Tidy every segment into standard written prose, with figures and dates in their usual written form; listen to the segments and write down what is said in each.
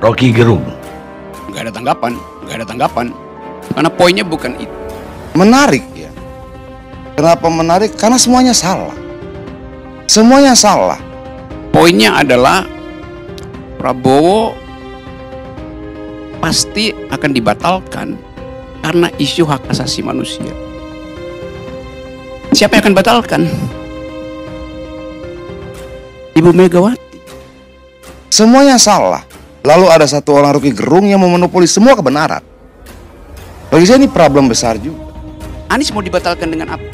Rocky Gerung. Nggak ada tanggapan, nggak ada tanggapan. Karena poinnya bukan itu. Menarik ya. Kenapa menarik? Karena semuanya salah. Semuanya salah. Poinnya adalah Prabowo pasti akan dibatalkan karena isu hak asasi manusia. Siapa yang akan batalkan? Ibu Megawati. Semuanya salah. Lalu ada satu orang Rocky Gerung yang memonopoli semua kebenaran. Bagi saya ini problem besar juga. Anies mau dibatalkan dengan apa?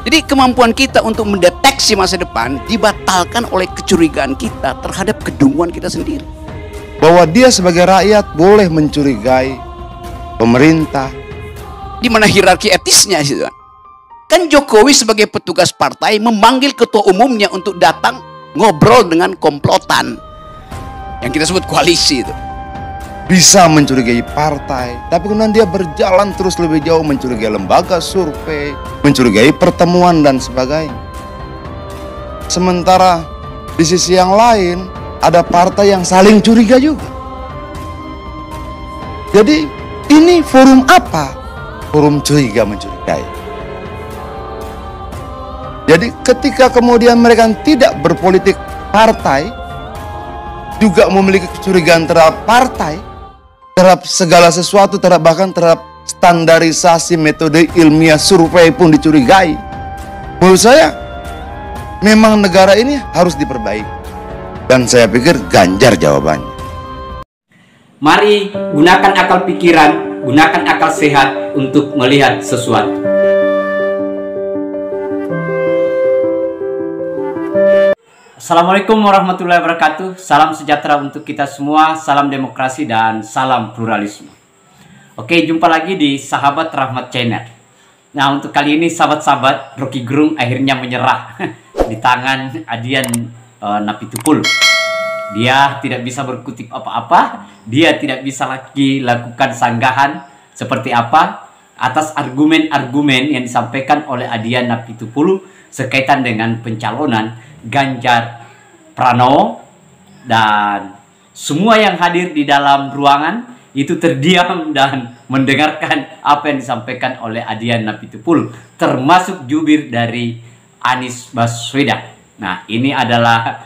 Jadi kemampuan kita untuk mendeteksi masa depan dibatalkan oleh kecurigaan kita terhadap kedunguan kita sendiri. Bahwa dia sebagai rakyat boleh mencurigai pemerintah. Di mana hierarki etisnya itu kan Jokowi sebagai petugas partai memanggil ketua umumnya untuk datang ngobrol dengan komplotan yang kita sebut koalisi itu. Bisa mencurigai partai, tapi kemudian dia berjalan terus lebih jauh, mencurigai lembaga survei, mencurigai pertemuan dan sebagainya. Sementara di sisi yang lain ada partai yang saling curiga juga. Jadi ini forum apa? Forum curiga mencurigai. Jadi ketika kemudian mereka tidak berpolitik partai, juga memiliki kecurigaan terhadap partai, terhadap segala sesuatu, bahkan terhadap standarisasi metode ilmiah survei pun dicurigai. Menurut saya memang negara ini harus diperbaiki. Dan saya pikir Ganjar jawabannya. Mari gunakan akal pikiran, gunakan akal sehat untuk melihat sesuatu. Assalamualaikum warahmatullahi wabarakatuh. Salam sejahtera untuk kita semua, salam demokrasi dan salam pluralisme. Oke, jumpa lagi di Sahabat Rahmat Channel. Nah, untuk kali ini sahabat-sahabat, Rocky Gerung akhirnya menyerah di tangan Adian Napitupul. Dia tidak bisa berkutik apa-apa, dia tidak bisa lagi lakukan sanggahan seperti apa atas argumen-argumen yang disampaikan oleh Adian Napitupulu sekaitan dengan pencalonan Ganjar Pranowo, dan semua yang hadir di dalam ruangan itu terdiam dan mendengarkan apa yang disampaikan oleh Adian Napitupulu, termasuk jubir dari Anies Baswedan. Nah, ini adalah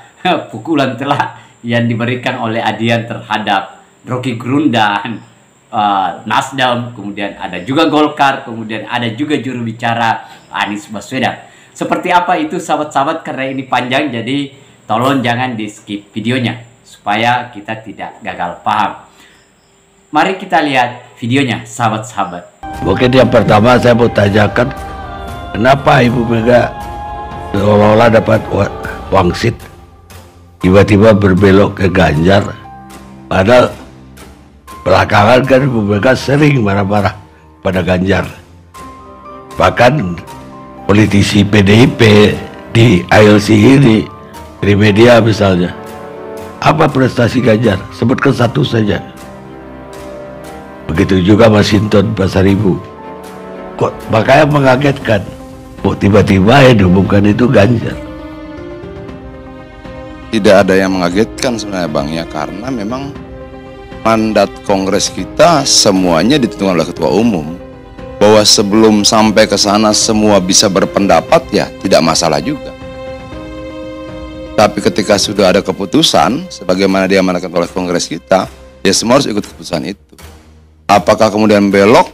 pukulan telak yang diberikan oleh Adian terhadap Rocky Gerung dan Nasdem, kemudian ada juga Golkar, kemudian ada juga juru bicara Anies Baswedan. Seperti apa itu sahabat-sahabat, karena ini panjang, jadi tolong jangan di skip videonya supaya kita tidak gagal paham. Mari kita lihat videonya sahabat-sahabat. Mungkin yang pertama saya mau tanyakan, kenapa Ibu Mega seolah-olah dapat wangsit tiba-tiba berbelok ke Ganjar, padahal belakangan kan Ibu Mega sering marah-marah pada Ganjar. Bahkan politisi PDIP di ILC ini, di media misalnya, apa prestasi Ganjar? Sebutkan satu saja. Begitu juga Masinton Pasaribu. Kok makanya mengagetkan, kok tiba-tiba yang diumumkan itu Ganjar? Tidak ada yang mengagetkan sebenarnya Bang ya, karena memang mandat Kongres kita semuanya ditentukan oleh Ketua Umum. Bahwa sebelum sampai ke sana semua bisa berpendapat, ya tidak masalah juga. Tapi ketika sudah ada keputusan sebagaimana diamanatkan oleh Kongres kita, ya semua harus ikut keputusan itu. Apakah kemudian belok?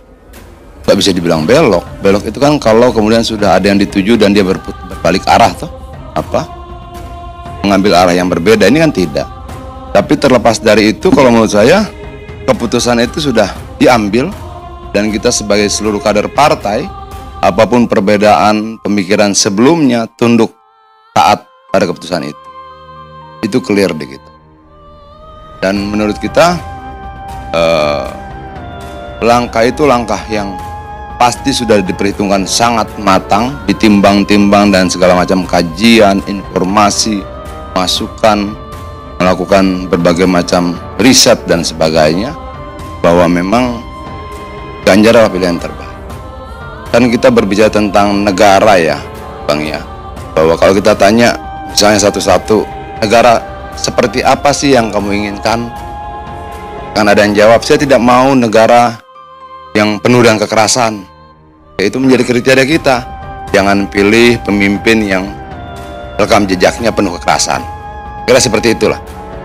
Tidak bisa dibilang belok. Belok itu kan kalau kemudian sudah ada yang dituju dan dia berbalik arah tuh, apa? Mengambil arah yang berbeda. Ini kan tidak. Tapi terlepas dari itu, kalau menurut saya keputusan itu sudah diambil. Dan kita sebagai seluruh kader partai, apapun perbedaan pemikiran sebelumnya, tunduk taat pada keputusan itu. Itu clear di kita. Dan menurut kita, langkah itu langkah yang pasti sudah diperhitungkan sangat matang, ditimbang-timbang dan segala macam kajian, informasi, masukan, melakukan berbagai macam riset dan sebagainya, bahwa memang Ganjar adalah pilihan terbaik. Kan kita berbicara tentang negara ya Bang ya, bahwa kalau kita tanya misalnya satu-satu, negara seperti apa sih yang kamu inginkan? Kan ada yang jawab, saya tidak mau negara yang penuh dengan kekerasan. Itu menjadi kriteria kita. Jangan pilih pemimpin yang rekam jejaknya penuh kekerasan. Kira seperti itulah.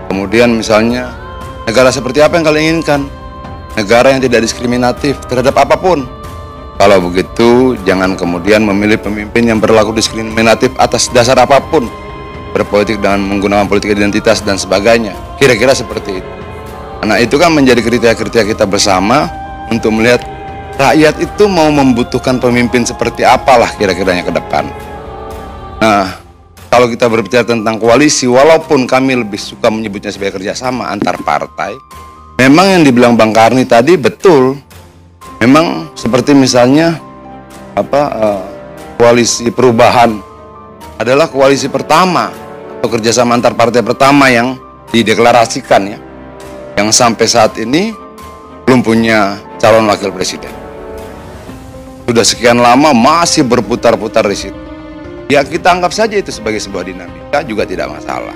Kemudian misalnya, negara seperti apa yang kalian inginkan? Negara yang tidak diskriminatif terhadap apapun. Kalau begitu, jangan kemudian memilih pemimpin yang berlaku diskriminatif atas dasar apapun, berpolitik dengan menggunakan politik identitas dan sebagainya. Kira-kira seperti itu. Nah, itu kan menjadi kriteria-kriteria kita bersama untuk melihat rakyat itu mau membutuhkan pemimpin seperti apalah kira-kiranya ke depan. Nah, kalau kita berbicara tentang koalisi, walaupun kami lebih suka menyebutnya sebagai kerjasama antar partai, memang yang dibilang Bang Karni tadi betul. Memang seperti misalnya koalisi perubahan adalah koalisi pertama atau kerjasama antar partai pertama yang dideklarasikan ya, yang sampai saat ini belum punya calon wakil presiden. Sudah sekian lama masih berputar-putar di situ. Ya kita anggap saja itu sebagai sebuah dinamika, juga tidak masalah.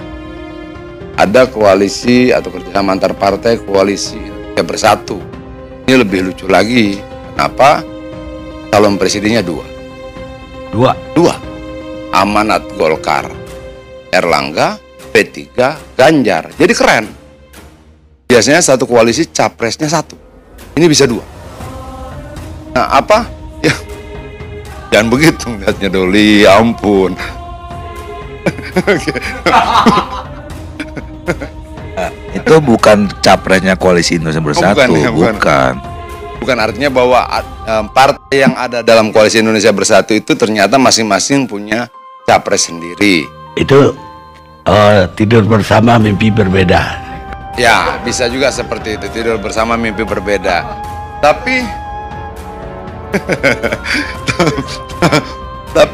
Ada koalisi atau kerjasama antar partai, koalisi Indonesia Bersatu. Ini lebih lucu lagi. Kenapa? Calon presidennya dua. Amanat Golkar, Erlangga, P3, Ganjar. Jadi keren. Biasanya satu koalisi capresnya satu. Ini bisa dua. Nah apa? Ya, jangan begitu lihatnya Doli, ya ampun. Itu bukan capresnya koalisi Indonesia Bersatu, Bukan artinya bahwa partai yang ada dalam koalisi Indonesia Bersatu itu ternyata masing-masing punya capres sendiri. Itu tidur bersama mimpi berbeda. Ya, bisa juga seperti itu, tidur bersama mimpi berbeda. Tapi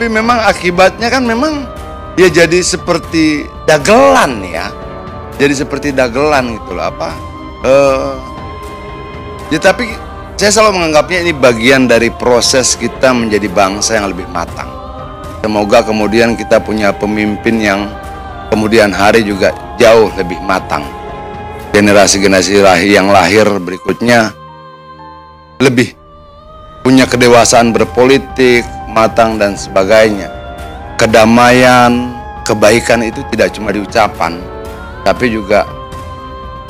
memang akibatnya kan memang dia jadi seperti dagelan ya. Jadi seperti dagelan gitu loh ya, tapi saya selalu menganggapnya ini bagian dari proses kita menjadi bangsa yang lebih matang. Semoga kemudian kita punya pemimpin yang kemudian hari juga jauh lebih matang. Generasi-generasi yang lahir berikutnya lebih punya kedewasaan berpolitik, matang dan sebagainya. Kedamaian, kebaikan itu tidak cuma di ucapan, tapi juga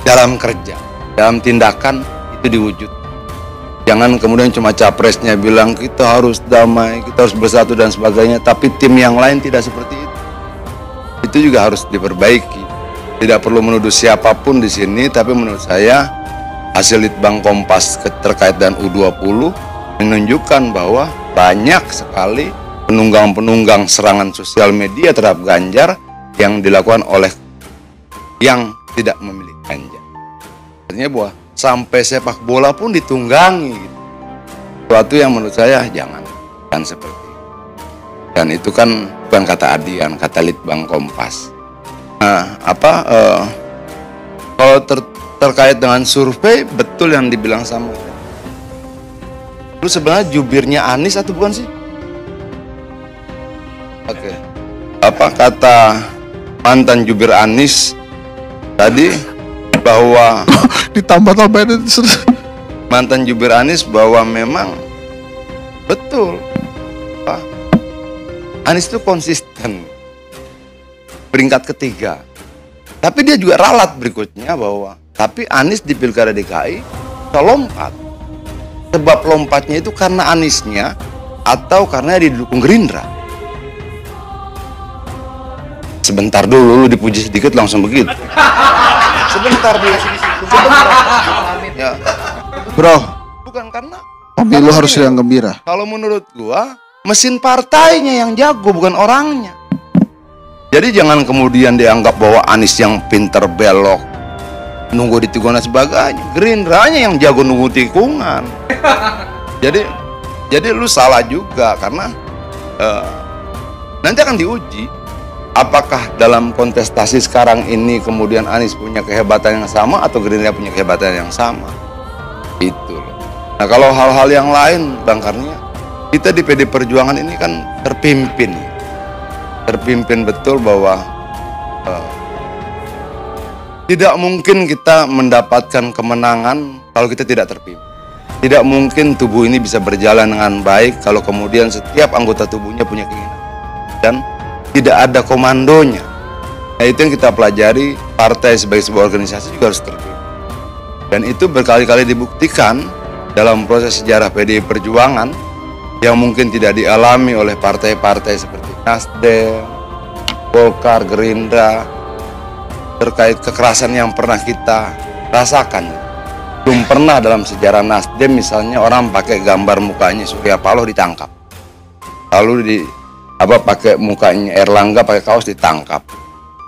dalam kerja, dalam tindakan itu diwujud. Jangan kemudian cuma capresnya bilang kita harus damai, kita harus bersatu dan sebagainya, tapi tim yang lain tidak seperti itu. Itu juga harus diperbaiki. Tidak perlu menuduh siapapun di sini, tapi menurut saya hasil Litbang Kompas terkait dengan U20 menunjukkan bahwa banyak sekali penunggang-penunggang serangan sosial media terhadap Ganjar yang dilakukan oleh yang tidak memilih Ganjar. Artinya bahwa sampai sepak bola pun ditunggangi gitu. Suatu yang menurut saya jangan seperti itu. Dan itu kan bukan kata Adian, kata Litbang Kompas. Nah, kalau terkait dengan survei, betul yang dibilang sama. Lu sebenarnya jubirnya Anies atau bukan sih? Oke. Apa kata mantan jubir Anies tadi bahwa ditambah-tambahin mantan jubir Anies bahwa memang betul Pak Anies itu konsisten peringkat ketiga, tapi dia juga ralat berikutnya bahwa tapi Anies di Pilkada DKI bisa lompat. Sebab lompatnya itu karena Aniesnya atau karena didukung Gerindra. Sebentar dulu, lu dipuji sedikit langsung begitu. Sebentar dulu, sebentar. Ya. bro, Bukan karena pemilu harus yang gembira. kalau menurut gua mesin partainya yang jago, bukan orangnya. Jadi jangan kemudian dianggap bahwa Anies yang pinter belok, nunggu di tikungan dan sebagainya. Gerindranya yang jago nunggu tikungan. Jadi lu salah juga karena nanti akan diuji apakah dalam kontestasi sekarang ini kemudian Anies punya kehebatan yang sama atau Gerindra punya kehebatan yang sama. Itu loh. Nah, kalau hal-hal yang lain Bang Karnia, kita di PD Perjuangan ini kan terpimpin betul bahwa Tidak mungkin kita mendapatkan kemenangan kalau kita tidak terpimpin. Tidak mungkin tubuh ini bisa berjalan dengan baik kalau kemudian setiap anggota tubuhnya punya keinginan dan tidak ada komandonya. Nah, itu yang kita pelajari, partai sebagai sebuah organisasi juga harus terpimpin. Dan itu berkali-kali dibuktikan dalam proses sejarah PDI Perjuangan yang mungkin tidak dialami oleh partai-partai seperti Nasdem, Golkar, Gerindra, terkait kekerasan yang pernah kita rasakan. Belum pernah dalam sejarah Nasdem misalnya orang pakai gambar mukanya Surya Paloh ditangkap. Lalu pakai mukanya Erlangga pakai kaos ditangkap.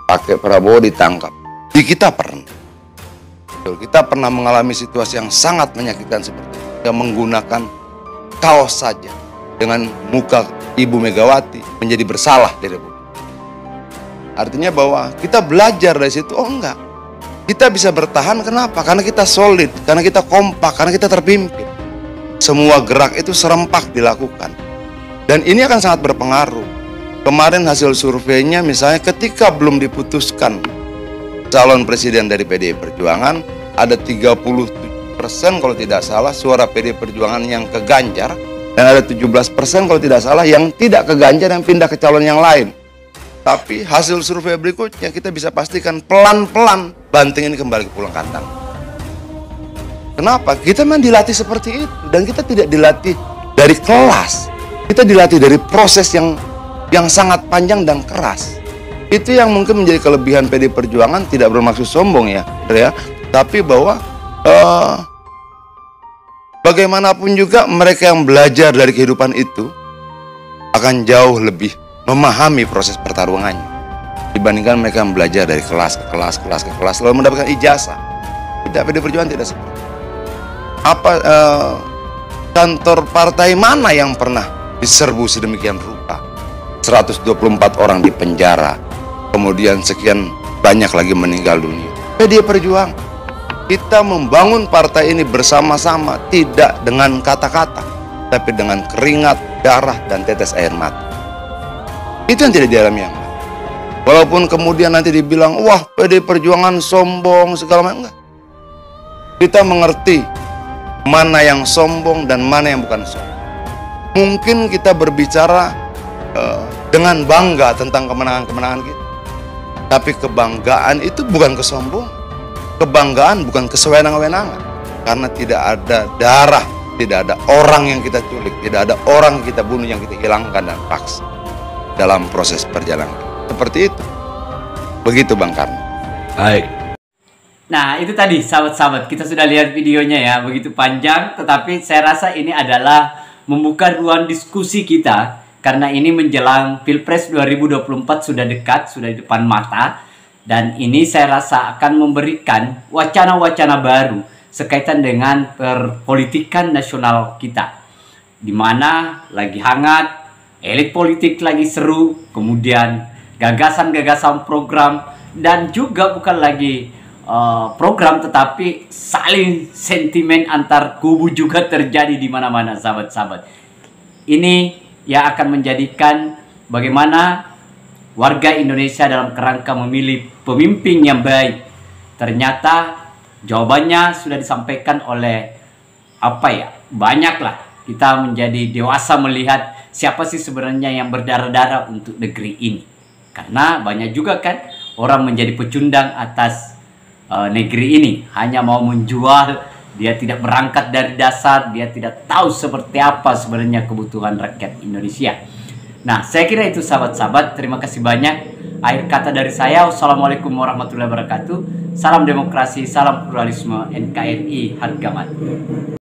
Pakai Prabowo ditangkap. Di kita pernah. Kita pernah mengalami situasi yang sangat menyakitkan seperti itu. Yang menggunakan kaos saja dengan muka Ibu Megawati menjadi bersalah di Republik. Artinya bahwa kita belajar dari situ. Oh enggak, kita bisa bertahan. Kenapa? Karena kita solid, karena kita kompak, karena kita terpimpin. Semua gerak itu serempak dilakukan. Dan ini akan sangat berpengaruh. Kemarin hasil surveinya misalnya ketika belum diputuskan calon presiden dari PDI Perjuangan, ada 37% kalau tidak salah suara PDI Perjuangan yang ke Ganjar, dan ada 17% kalau tidak salah yang tidak ke Ganjar, yang pindah ke calon yang lain. Tapi hasil survei berikutnya kita bisa pastikan pelan-pelan Banting ini kembali ke pulang kandang. Kenapa? Kita memang dilatih seperti itu, dan kita tidak dilatih dari kelas. Kita dilatih dari proses yang sangat panjang dan keras. Itu yang mungkin menjadi kelebihan PDI Perjuangan, tidak bermaksud sombong ya, tapi bahwa bagaimanapun juga mereka yang belajar dari kehidupan itu akan jauh lebih memahami proses pertarungannya dibandingkan mereka yang belajar dari kelas ke kelas lalu mendapatkan ijazah. Tidak, PDI Perjuangan tidak seperti itu. Kantor partai mana yang pernah diserbu sedemikian rupa? 124 orang di penjara, kemudian sekian banyak lagi meninggal dunia. PDI Perjuangan, kita membangun partai ini bersama-sama, tidak dengan kata-kata, tapi dengan keringat, darah, dan tetes air mata. Itu yang tidak dialami yang lain. Walaupun kemudian nanti dibilang, wah PDI Perjuangan sombong, segala macam, enggak. Kita mengerti mana yang sombong dan mana yang bukan sombong. Mungkin kita berbicara dengan bangga tentang kemenangan-kemenangan kita. Tapi kebanggaan itu bukan kesombongan. Kebanggaan bukan kesewenang-wenangan. Karena tidak ada darah, tidak ada orang yang kita culik, tidak ada orang yang kita bunuh, yang kita hilangkan dan paksa dalam proses perjalanan. Seperti itu. Begitu Bang Karno. Baik. Nah, itu tadi sahabat-sahabat, kita sudah lihat videonya ya, begitu panjang, tetapi saya rasa ini adalah membuka ruang diskusi kita, karena ini menjelang Pilpres 2024 sudah dekat, sudah di depan mata, dan ini saya rasa akan memberikan wacana-wacana baru sekaitan dengan perpolitikan nasional kita, di mana lagi hangat, elit politik lagi seru, kemudian gagasan-gagasan program, dan juga bukan lagi program tetapi saling sentimen antar kubu juga terjadi di mana-mana sahabat-sahabat. Ini yang akan menjadikan bagaimana warga Indonesia dalam kerangka memilih pemimpin yang baik. Ternyata jawabannya sudah disampaikan oleh banyaklah kita menjadi dewasa melihat siapa sih sebenarnya yang berdarah-darah untuk negeri ini. Karena banyak juga kan orang menjadi pecundang atas negeri ini, hanya mau menjual, dia tidak berangkat dari dasar, dia tidak tahu seperti apa sebenarnya kebutuhan rakyat Indonesia. Nah, saya kira itu sahabat-sahabat, terima kasih banyak. Akhir kata dari saya, wassalamualaikum warahmatullahi wabarakatuh. Salam demokrasi, salam pluralisme, NKRI harga mati.